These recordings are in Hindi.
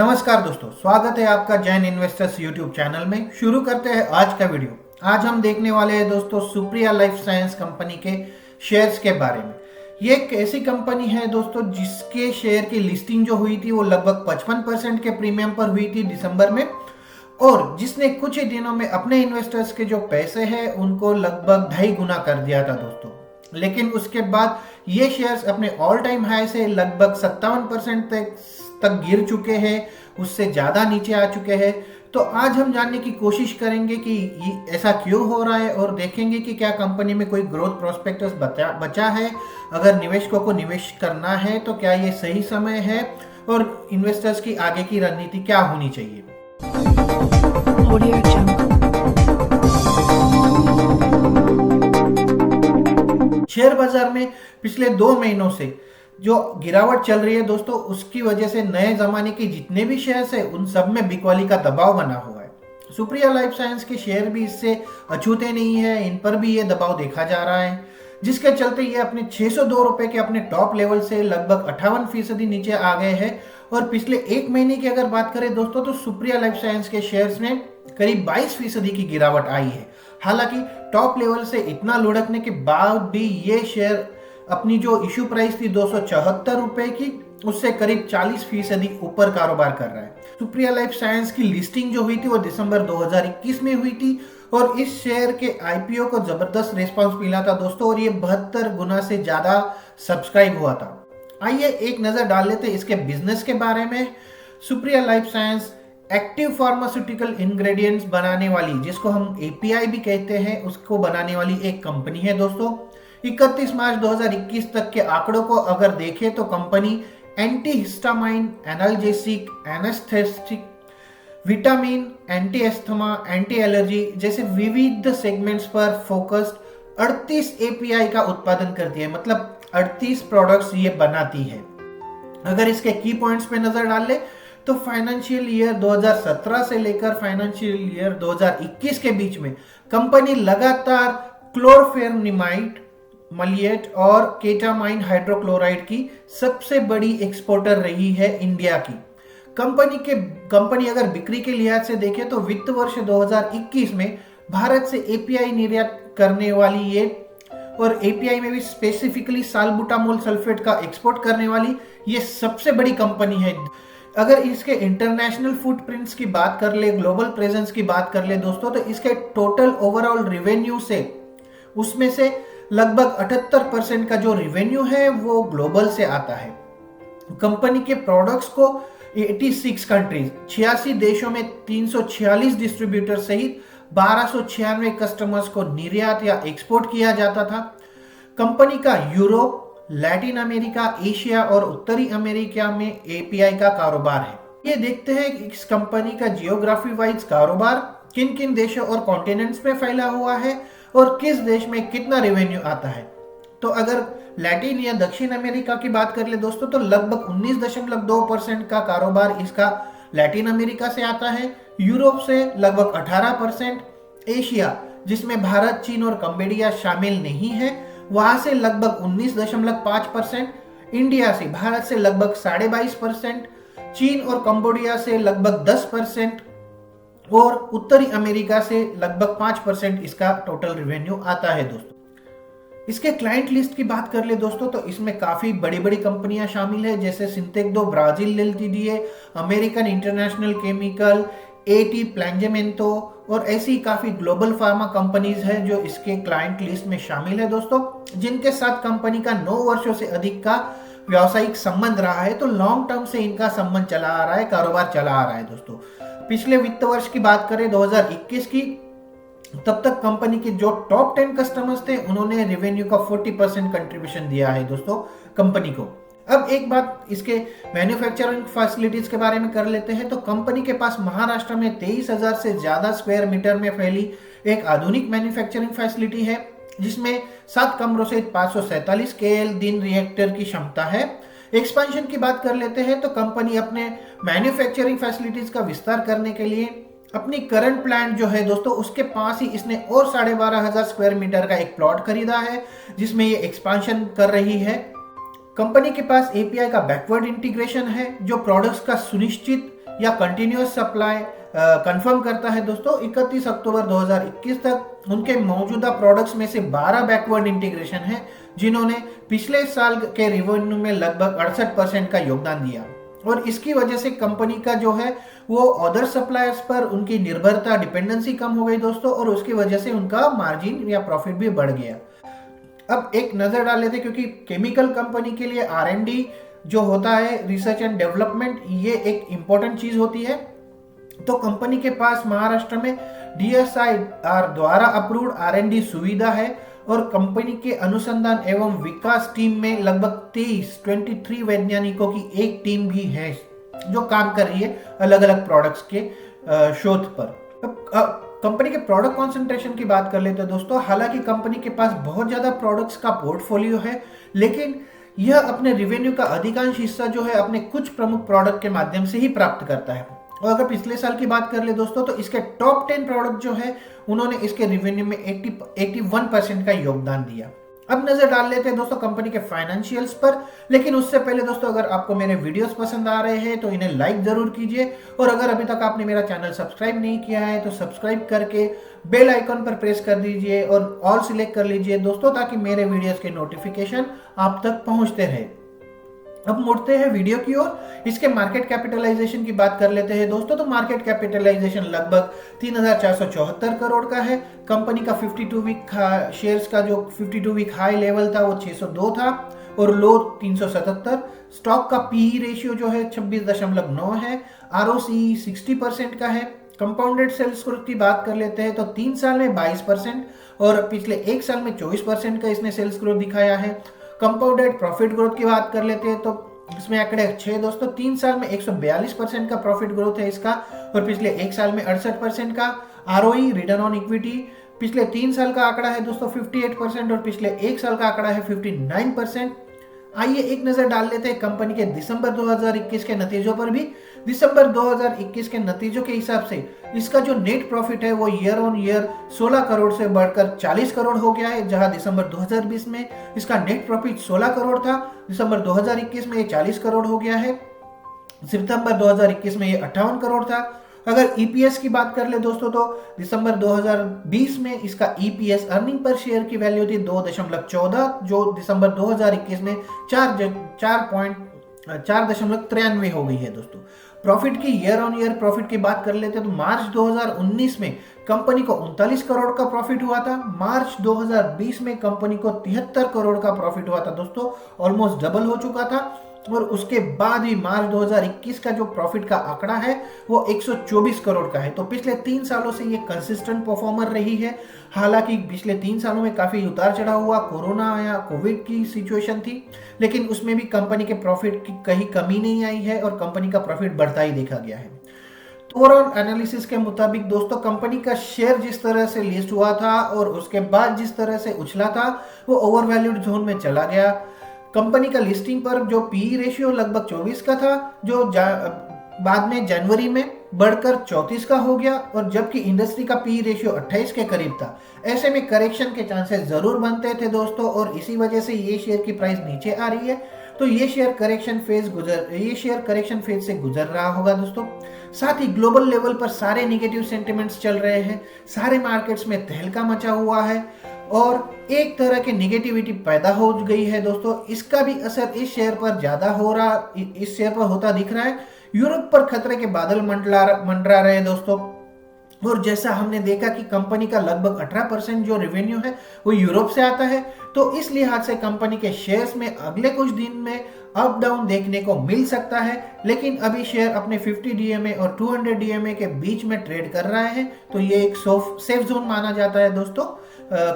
नमस्कार दोस्तों, स्वागत है आपका जैन इन्वेस्टर्स यूट्यूब चैनल में। शुरू करते हैं आज का वीडियो। आज हम देखने वाले हैं दोस्तों सुप्रिया लाइफ साइंस कंपनी के शेयर्स के बारे में। ये एक ऐसी कंपनी है दोस्तों जिसके शेयर की लिस्टिंग जो हुई थी वो लगभग 55% के प्रीमियम पर हुई थी दिसंबर में, और जिसने कुछ ही दिनों में अपने इन्वेस्टर्स के जो पैसे हैं उनको लगभग 2.5 गुना कर दिया था दोस्तों। लेकिन उसके बाद ये शेयर्स अपने ऑल टाइम हाई से लगभग 57% तक गिर चुके हैं, उससे ज़्यादा नीचे आ चुके हैं। तो आज हम जानने की कोशिश करेंगे कि ऐसा क्यों हो रहा है और देखेंगे कि क्या कंपनी में कोई ग्रोथ प्रोस्पेक्टस बचा है। अगर निवेशकों को निवेश करना है तो क्या ये सही समय है और इन्वेस्टर्स की आगे की रणनीति क्या होनी चाहिए। शेयर बाजार में पिछले 2 महीनों से जो गिरावट चल रही है दोस्तों, उसकी वजह से नए जमाने के जितने भी शेयर्स है उन सब में बिकवाली का दबाव बना हुआ है। सुप्रिया लाइफ साइंस के शेयर भी इससे अछूते नहीं है, इन पर भी ये दबाव देखा जा रहा है, जिसके चलते ये अपने 602 रुपए के अपने टॉप लेवल से लगभग 58% नीचे आ गए हैं। और पिछले 1 महीने की अगर बात करें दोस्तों तो सुप्रिया लाइफ साइंस के शेयर्स में करीब 22% की गिरावट आई है। हालांकि टॉप लेवल से इतना लुढ़कने के बाद भी ये शेयर अपनी जो इश्यू प्राइस थी 274 रुपए की, उससे करीब 40% ऊपर कारोबार कर रहा है। सुप्रिया लाइफ साइंस की लिस्टिंग जो हुई थी वो दिसंबर 2021 में हुई थी और इस शेयर के आईपीओ को जबरदस्त रिस्पांस मिला था दोस्तों, और ये 72 गुना से ज्यादा सब्सक्राइब हुआ था। आइए एक नजर डाल लेते हैं इसके बिजनेस के बारे में। Supriya life science active pharmaceutical ingredients बनाने वाली, जिसको हम एपीआई भी कहते हैं, उसको बनाने वाली एक कंपनी है दोस्तों। 31 मार्च 2021 तक के आंकड़ों को अगर देखें तो company anti histamine, analgesic, anaesthetic, vitamin, anti asthma, anti allergy जैसे विविध सेगमेंट्स पर फोकस्ड 38 एपीआई का उत्पादन करती है, मतलब 38 प्रोडक्ट्स ये बनाती है। अगर इसके की पॉइंट्स पे नजर डाल ले तो फाइनेंशियल ईयर 2017 से लेकर फाइनेंशियल ईयर 2021 के बीच में कंपनी लगातार क्लोरफेनिमाइड, मलिएट और केटामाइन हाइड्रोक्लोराइड की सबसे बड़ी एक्सपोर्टर रही है इंडिया की। कंपनी अगर बिक्री के लिहाज से देखें तो वित्त वर्ष 2021 में भारत से एपीआई निर्यात करने वाली ये, और एपीआई में भी स्पेसिफिकली साल्बुटामोल सल्फेट का एक्सपोर्ट करने वाली ये सबसे बड़ी कंपनी है। अगर इसके इंटरनेशनल फुटप्रिंट्स की बात कर ले, ग्लोबल प्रेजेंस की बात कर ले दोस्तों, तो इसके टोटल ओवरऑल रेवेन्यू से उसमें से लगभग 78% का जो रेवेन्यू है वो ग्लोबल से आता है। कंपनी के प्रोडक्ट्स को 86 कंट्रीज, 86 देशों में 346 डिस्ट्रीब्यूटर सहित 1296 कस्टमर्स को निर्यात या एक्सपोर्ट किया जाता था। कंपनी का यूरोप, लैटिन अमेरिका, एशिया और उत्तरी अमेरिका में एपीआई का कारोबार है। ये देखते हैं कि इस कंपनी का जियोग्राफी वाइज कारोबार किन किन देशों और कॉन्टिनेंट्स में फैला हुआ है और किस देश में कितना रेवेन्यू आता है। तो अगर लैटिन या दक्षिण अमेरिका की बात कर ले दोस्तों तो लगभग 19.2% का कारोबार इसका लैटिन अमेरिका से आता है, यूरोप से लगभग 18%, एशिया जिसमें भारत, चीन और कंबोडिया शामिल नहीं है वहां से लगभग 19.5%, इंडिया से, भारत से लगभग 22.5%, चीन और कंबोडिया से लगभग 10% और उत्तरी अमेरिका से लगभग 5% इसका टोटल रेवेन्यू आता है दोस्तों। इसके क्लाइंट लिस्ट की बात कर ले दोस्तों तो इसमें काफी बड़ी बड़ी कंपनियां शामिल है, जैसे Syntex Brazil LTD, American International Chemical, AT प्लैंजेमेंटो और ऐसी काफी ग्लोबल फार्मा कंपनीज है जो इसके क्लाइंट लिस्ट में शामिल है दोस्तों, जिनके साथ कंपनी का 9 वर्षों से अधिक का व्यावसायिक संबंध रहा है। तो लॉन्ग टर्म से इनका संबंध चला आ रहा है, कारोबार चला आ रहा है दोस्तों। पिछले वित्त वर्ष की बात करें 2021 की, तब तक कंपनी के जो टॉप 10 कस्टमर्स थे उन्होंने रेवेन्यू का 40% कंट्रीब्यूशन दिया है दोस्तों कंपनी को। अब एक बात इसके मैन्युफैक्चरिंग फैसिलिटीज के बारे में कर लेते हैं। तो कंपनी के पास महाराष्ट्र में 23,000 से ज्यादा स्क्वायर मीटर में फैली एक आधुनिक मैन्युफैक्चरिंग फैसिलिटी है, जिसमें 7 कमरों से 547 KL दिन रिएक्टर की क्षमता है। एक्सपेंशन की बात कर लेते हैं तो कंपनी अपने मैन्युफैक्चरिंग फैसिलिटीज का विस्तार करने के लिए अपनी करंट प्लांट जो है दोस्तों उसके पास ही इसने और 12,500 स्क्वायर मीटर का एक प्लॉट खरीदा है, जिसमें ये एक्सपेंशन कर रही है। कंपनी के पास एपीआई का बैकवर्ड इंटीग्रेशन है जो प्रोडक्ट्स का सुनिश्चित या कंटिन्यूअस सप्लाई कंफर्म करता है दोस्तों। 31 अक्टूबर 2021 तक उनके मौजूदा प्रोडक्ट्स में से 12 बैकवर्ड इंटीग्रेशन है जिन्होंने पिछले साल के रेवेन्यू में लगभग 68% का योगदान दिया, और इसकी वजह से कंपनी का जो है वो अदर सप्लायर्स पर उनकी निर्भरता डिपेंडेंसी कम हो गई दोस्तों, और उसकी वजह से उनका मार्जिन या प्रॉफिट भी बढ़ गया। अब एक नजर डाल लेते, क्योंकि केमिकल कंपनी के लिए R&D जो होता है, रिसर्च एंड डेवलपमेंट, ये एक इंपॉर्टेंट चीज होती है। तो कंपनी के पास महाराष्ट्र में DSIR द्वारा अप्रूव्ड R&D सुविधा है, और कंपनी के अनुसंधान एवं विकास टीम में लगभग 23 वैज्ञानिकों की एक टीम भी है जो काम कर रही है अलग अलग प्रोडक्ट्स के शोध पर। कंपनी के प्रोडक्ट कॉन्सेंट्रेशन की बात कर लेते हैं दोस्तों। हालांकि कंपनी के पास बहुत ज्यादा प्रोडक्ट्स का पोर्टफोलियो है, लेकिन यह अपने रेवेन्यू का अधिकांश हिस्सा जो है अपने कुछ प्रमुख प्रोडक्ट के माध्यम से ही प्राप्त करता है। और अगर पिछले साल की बात कर ले दोस्तों, तो इसके टॉप 10 प्रोडक्ट जो है उन्होंने इसके रेवेन्यू में 81% का योगदान दिया। अब नजर डाल लेते हैं दोस्तों कंपनी के फाइनेंशियल्स पर, लेकिन उससे पहले दोस्तों अगर आपको मेरे वीडियोस पसंद आ रहे हैं तो इन्हें लाइक जरूर कीजिए, और अगर अभी तक आपने मेरा चैनल सब्सक्राइब नहीं किया है तो सब्सक्राइब करके बेल आइकन पर प्रेस कर दीजिए और ऑल सिलेक्ट कर लीजिए दोस्तों, ताकि मेरे वीडियोस के नोटिफिकेशन आप तक पहुंचते रहे। अब मुड़ते हैं वीडियो की ओर। इसके मार्केट कैपिटलाइजेशन की बात कर लेते हैं दोस्तों। तो मार्केट कैपिटलाइजेशन लगभग 3474 करोड़ का है। कंपनी का 52 वीक शेयर्स का जो 52 वीक हाई लेवल था वो 602 था और लो 377। स्टॉक का पीई रेशियो जो है 26.9 है। ROCE 60% का है। कंपाउंडेड सेल्स ग्रोथ की बात कर लेते हैं तो 3 साल में 22% और पिछले 1 साल में 24% का इसने सेल्स ग्रोथ दिखाया है। कंपाउंडेड प्रॉफिट ग्रोथ की बात कर लेते हैं तो इसमें आंकड़े अच्छे हैं दोस्तों। 3 साल में 142% का प्रॉफिट ग्रोथ है इसका, और पिछले 1 साल में 68% का। ROE रिटर्न ऑन इक्विटी पिछले 3 साल का आंकड़ा है दोस्तों 58% और पिछले 1 साल का आंकड़ा है 59%। आइए एक नजर डाल लेते हैं कंपनी के दिसंबर 2021 के नतीजों पर भी। दिसंबर 2021 के नतीजों के हिसाब से इसका जो नेट प्रॉफिट है वो ईयर ऑन ईयर 16 करोड़ से बढ़कर 40 करोड़ हो गया है, जहां दिसंबर 2020 में इसका नेट प्रॉफिट 16 करोड़ था, दिसंबर 2021 में ये 40 करोड़ हो गया है, सितंबर 2021 में ये 58 करोड़ था। अगर EPS की बात कर ले दोस्तों तो दिसंबर 2020 में इसका EPS अर्निंग पर शेयर की वैल्यू थी 2.14, जो दिसंबर 2021 में 4.93 हो गई है दोस्तों। प्रॉफिट की ईयर ऑन ईयर प्रॉफिट की बात कर लेते हैं तो मार्च 2019 में कंपनी को 39 करोड़ का प्रॉफिट हुआ था। मार्च 2020 में कंपनी को 73 करोड़ का प्रॉफिट हुआ था दोस्तों, ऑलमोस्ट डबल हो चुका था। और उसके बाद भी मार्च 2021 का जो प्रॉफिट का आंकड़ा है वो 124 करोड़ का है। तो पिछले 3 सालों से ये कंसिस्टेंट परफॉर्मर रही है। हालांकि पिछले 3 सालों में काफी उतार चढ़ाव हुआ, कोरोना या कोविड की सिचुएशन थी, लेकिन उसमें भी कंपनी के प्रॉफिट की कहीं कमी नहीं आई है और कंपनी का प्रॉफिट बढ़ता ही देखा गया है। तो ओवरऑल एनालिसिस के मुताबिक दोस्तों कंपनी का शेयर जिस तरह से लिस्ट हुआ था और उसके बाद जिस तरह से उछला था वो ओवरवैल्यूड जोन में चला गया। कंपनी का लिस्टिंग पर जो पीई रेशियो लगभग 24 का था, जो बाद में जनवरी में बढ़कर 34 का हो गया, और जबकि इंडस्ट्री का पीई रेशियो 28 के करीब था। ऐसे में करेक्शन के चांसेस जरूर बनते थे दोस्तों, और इसी वजह से ये शेयर की प्राइस नीचे आ रही है। तो ये शेयर करेक्शन फेज से गुजर रहा होगा दोस्तों। साथ ही ग्लोबल लेवल पर सारे नेगेटिव सेंटिमेंट्स चल रहे हैं, सारे मार्केट्स में तहलका मचा हुआ है और एक तरह की नेगेटिविटी पैदा हो गई है दोस्तों। इसका भी असर इस शेयर पर ज्यादा इस शेयर पर होता दिख रहा है। यूरोप पर खतरे के बादल मंडरा रहे दोस्तों, और जैसा हमने देखा कि कंपनी का लगभग 18% जो रेवेन्यू है वो यूरोप से आता है, तो इस लिहाज से कंपनी के शेयर्स में अगले कुछ दिन में अप डाउन देखने को मिल सकता है। लेकिन अभी शेयर अपने 50 DMA और 200 DMA के बीच में ट्रेड कर रहा है, तो ये एक सेफ जोन माना जाता है दोस्तों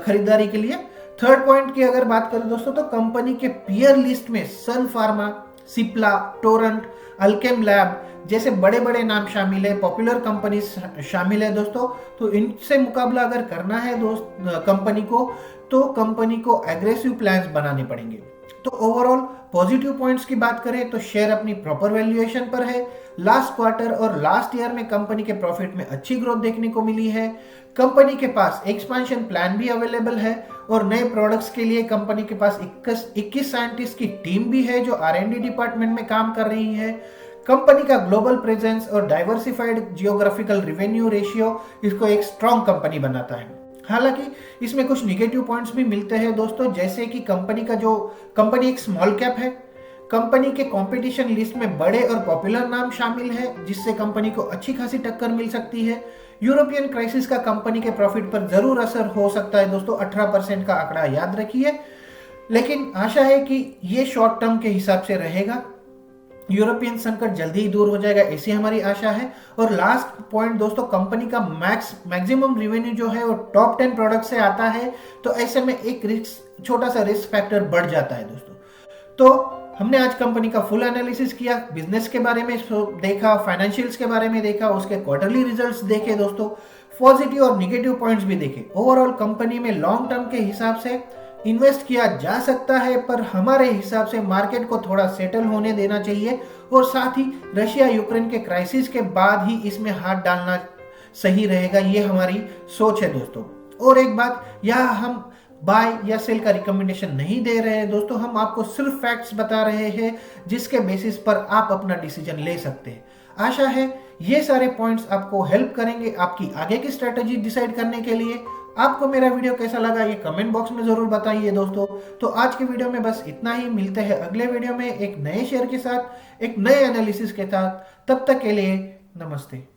खरीदारी के लिए। थर्ड पॉइंट की अगर बात करें दोस्तों तो कंपनी के पीयर लिस्ट में सन फार्मा, सिप्ला, टोरेंट, अल्केम लैब जैसे बड़े बड़े नाम शामिल है, पॉपुलर कंपनी शामिल है दोस्तों। तो इनसे मुकाबला अगर करना है कंपनी को, तो कंपनी को एग्रेसिव प्लान्स बनाने पड़ेंगे। तो ओवरऑल पॉजिटिव पॉइंट्स की बात करें तो शेयर अपनी प्रॉपर वैल्यूएशन पर है। लास्ट क्वार्टर और लास्ट ईयर में कंपनी के प्रॉफिट में अच्छी ग्रोथ देखने को मिली है। कंपनी के पास एक्सपेंशन प्लान भी अवेलेबल है और नए प्रोडक्ट्स के लिए कंपनी के पास 21 साइंटिस्ट की टीम भी है जो R&D डिपार्टमेंट में काम कर रही है। कंपनी का ग्लोबल प्रेजेंस और डाइवर्सिफाइड जियोग्राफिकल रेवेन्यू रेशियो इसको एक स्ट्रॉन्ग कंपनी बनाता है। हालांकि इसमें कुछ निगेटिव पॉइंट्स भी मिलते हैं दोस्तों, जैसे कि कंपनी एक स्मॉल कैप है, कंपनी के कंपटीशन लिस्ट में बड़े और पॉपुलर नाम शामिल है जिससे कंपनी को अच्छी खासी टक्कर मिल सकती है। यूरोपियन क्राइसिस का कंपनी के प्रॉफिट पर जरूर असर हो सकता है दोस्तों, 18% का आंकड़ा याद रखिए, लेकिन आशा है कि ये शॉर्ट टर्म के हिसाब से रहेगा। यूरोपियन संकट जल्दी ही दूर हो जाएगा, ऐसी हमारी आशा है। और लास्ट पॉइंट दोस्तों, कंपनी का मैक्सिमम रेवेन्यू जो है वो टॉप 10 प्रोडक्ट से आता है, तो ऐसे में एक छोटा सा रिस्क फैक्टर बढ़ जाता है दोस्तों। तो हमने आज कंपनी का फुल एनालिसिस किया, बिजनेस के बारे में देखा, फाइनेंशियल्स के बारे में देखा, उसके क्वार्टरली रिजल्ट्स देखे दोस्तों, पॉजिटिव और निगेटिव पॉइंट्स भी देखे। ओवरऑल कंपनी में लॉन्ग टर्म के हिसाब से इन्वेस्ट किया जा सकता है, पर हमारे हिसाब से मार्केट को थोड़ा सेटल होने देना चाहिए और साथ ही रशिया यूक्रेन के क्राइसिस के बाद ही इसमें हाथ डालना सही रहेगा, ये हमारी सोच है दोस्तों। और एक बात, यहाँ हम बाय या सेल का रिकमेंडेशन नहीं दे रहे हैं दोस्तों, हम आपको सिर्फ फैक्ट्स बता रहे हैं जिसके बेसिस पर आप अपना डिसीजन ले सकते हैं। आशा है ये सारे पॉइंट्स आपको हेल्प करेंगे आपकी आगे की स्ट्रेटेजी डिसाइड करने के लिए। आपको मेरा वीडियो कैसा लगा ये कमेंट बॉक्स में जरूर बताइए दोस्तों। तो आज के वीडियो में बस इतना ही, मिलते हैं अगले वीडियो में एक नए शेयर के साथ, एक नए एनालिसिस के साथ। तब तक के लिए नमस्ते।